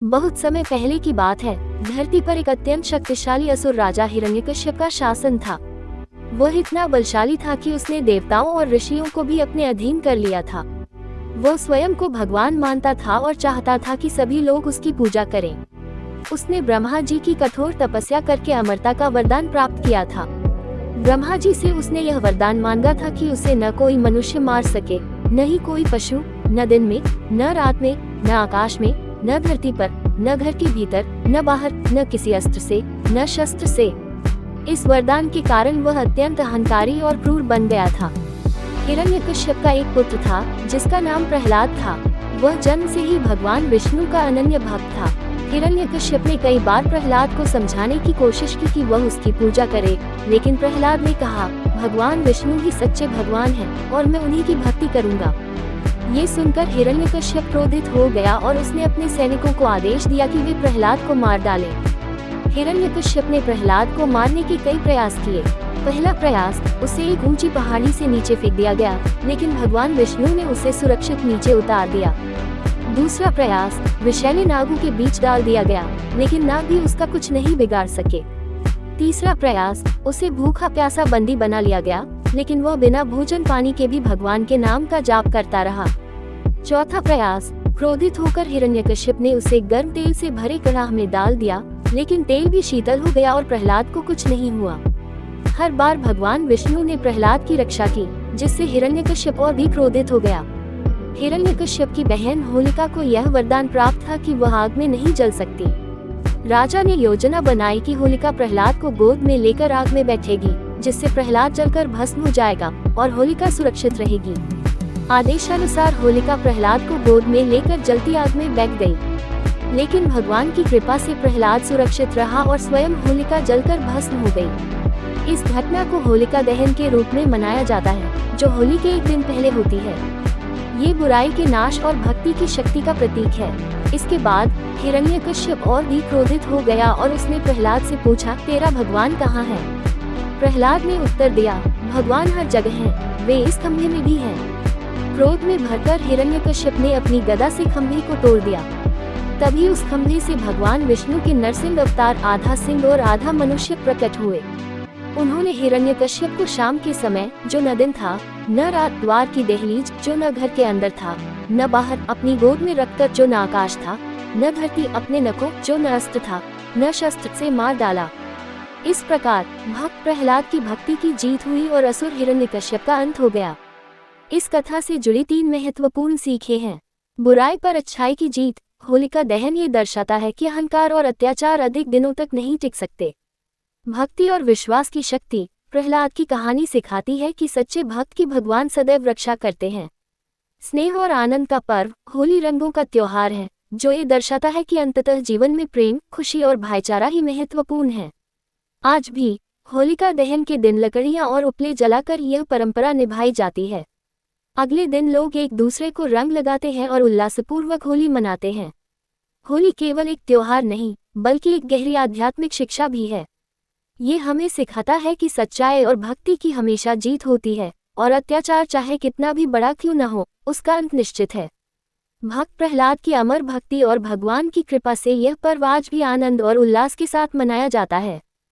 बहुत समय पहले की बात है। धरती पर एक अत्यंत शक्तिशाली असुर राजा हिरण्यकश्यप का शासन था। वह इतना बलशाली था कि उसने देवताओं और ऋषियों को भी अपने अधीन कर लिया था। वह स्वयं को भगवान मानता था और चाहता था कि सभी लोग उसकी पूजा करें। उसने ब्रह्मा जी की कठोर तपस्या करके अमरता का वरदान प्राप्त किया था। ब्रह्मा जी से उसने यह वरदान मांगा था कि उसे न कोई मनुष्य मार सके, न ही कोई पशु, न दिन में, न रात में, न आकाश में, न धरती पर, न घर के भीतर, न बाहर, न किसी अस्त्र से, न शस्त्र से। इस वरदान के कारण वह अत्यंत अहंकारी और क्रूर बन गया था। हिरण्यकश्यप का एक पुत्र था जिसका नाम प्रहलाद था। वह जन्म से ही भगवान विष्णु का अनन्य भक्त था। हिरण्यकश्यप ने कई बार प्रहलाद को समझाने की कोशिश की कि वह उसकी पूजा करे, लेकिन प्रहलाद ने कहा, भगवान विष्णु ही सच्चे भगवान हैं और मैं उन्हीं की भक्ति करूंगा। ये सुनकर हिरण्यकश्यप क्रोधित हो गया और उसने अपने सैनिकों को आदेश दिया कि वे प्रहलाद को मार डालें। हिरण्यकश्यप ने प्रहलाद को मारने के कई प्रयास किए। पहला प्रयास, उसे एक ऊंची पहाड़ी से नीचे फेंक दिया गया, लेकिन भगवान विष्णु ने उसे सुरक्षित नीचे उतार दिया। दूसरा प्रयास, विषैले नागों के बीच डाल दिया गया, लेकिन नाग भी उसका कुछ नहीं बिगाड़ सके। तीसरा प्रयास, उसे भूखा प्यासा बंदी बना लिया गया, लेकिन वह बिना भोजन पानी के भी भगवान के नाम का जाप करता रहा। चौथा प्रयास, क्रोधित होकर हिरण्यकश्यप ने उसे गर्म तेल से भरे कड़ाह में डाल दिया, लेकिन तेल भी शीतल हो गया और प्रहलाद को कुछ नहीं हुआ। हर बार भगवान विष्णु ने प्रहलाद की रक्षा की, जिससे हिरण्यकश्यप और भी क्रोधित हो गया। हिरण्यकश्यप की बहन होलिका को यह वरदान प्राप्त था कि वह आग में नहीं जल सकती। राजा ने योजना बनाई कि होलिका प्रहलाद को गोद में लेकर आग में बैठेगी, जिससे प्रहलाद जलकर भस्म हो जाएगा और होलिका सुरक्षित रहेगी। आदेशानुसार होलिका प्रहलाद को गोद में लेकर जलती आग में बैठ गई, लेकिन भगवान की कृपा से प्रहलाद सुरक्षित रहा और स्वयं होलिका जलकर भस्म हो गई। इस घटना को होलिका दहन के रूप में मनाया जाता है, जो होली के एक दिन पहले होती है। ये बुराई के नाश और भक्ति की शक्ति का प्रतीक है। इसके बाद हिरण्यकश्यप और भी क्रोधित हो गया और उसने प्रहलाद से पूछा, तेरा भगवान कहाँ है? प्रहलाद ने उत्तर दिया, भगवान हर जगह हैं, वे इस खंभे में भी हैं। क्रोध में भरकर हिरण्यकश्यप ने अपनी गदा से खंभे को तोड़ दिया। तभी उस खंभे से भगवान विष्णु के नरसिंह अवतार आधा सिंह और आधा मनुष्य प्रकट हुए। उन्होंने हिरण्यकश्यप को शाम के समय, जो न दिन था, न रात, द्वार की दहलीज, जो न घर के अंदर था, न बाहर, अपनी गोद में रखकर, जो न आकाश था, न धरती, अपने नखों, जो न अस्त्र था, न शस्त्र, से मार डाला। इस प्रकार भक्त प्रहलाद की भक्ति की जीत हुई और असुर हिरण्यकश्यप का अंत हो गया। इस कथा से जुड़ी 3 महत्वपूर्ण सीखें हैं। बुराई पर अच्छाई की जीत। होलिका दहन ये दर्शाता है कि अहंकार और अत्याचार अधिक दिनों तक नहीं टिक सकते। भक्ति और विश्वास की शक्ति। प्रहलाद की कहानी सिखाती है कि सच्चे भक्त की भगवान सदैव रक्षा करते हैं। स्नेह और आनंद का पर्व। होली रंगों का त्योहार है, जो ये दर्शाता है कि अंततः जीवन में प्रेम, खुशी और भाईचारा ही महत्वपूर्ण है। आज भी होलिका दहन के दिन लकड़ियां और उपले जलाकर यह परंपरा निभाई जाती है। अगले दिन लोग एक दूसरे को रंग लगाते हैं और उल्लासपूर्वक होली मनाते हैं। होली केवल एक त्योहार नहीं, बल्कि एक गहरी आध्यात्मिक शिक्षा भी है। ये हमें सिखाता है कि सच्चाई और भक्ति की हमेशा जीत होती है, और अत्याचार चाहे कितना भी बड़ा क्यों न हो, उसका अंत निश्चित है। भक्त प्रहलाद की अमर भक्ति और भगवान की कृपा से यह पर्व आज भी आनंद और उल्लास के साथ मनाया जाता है।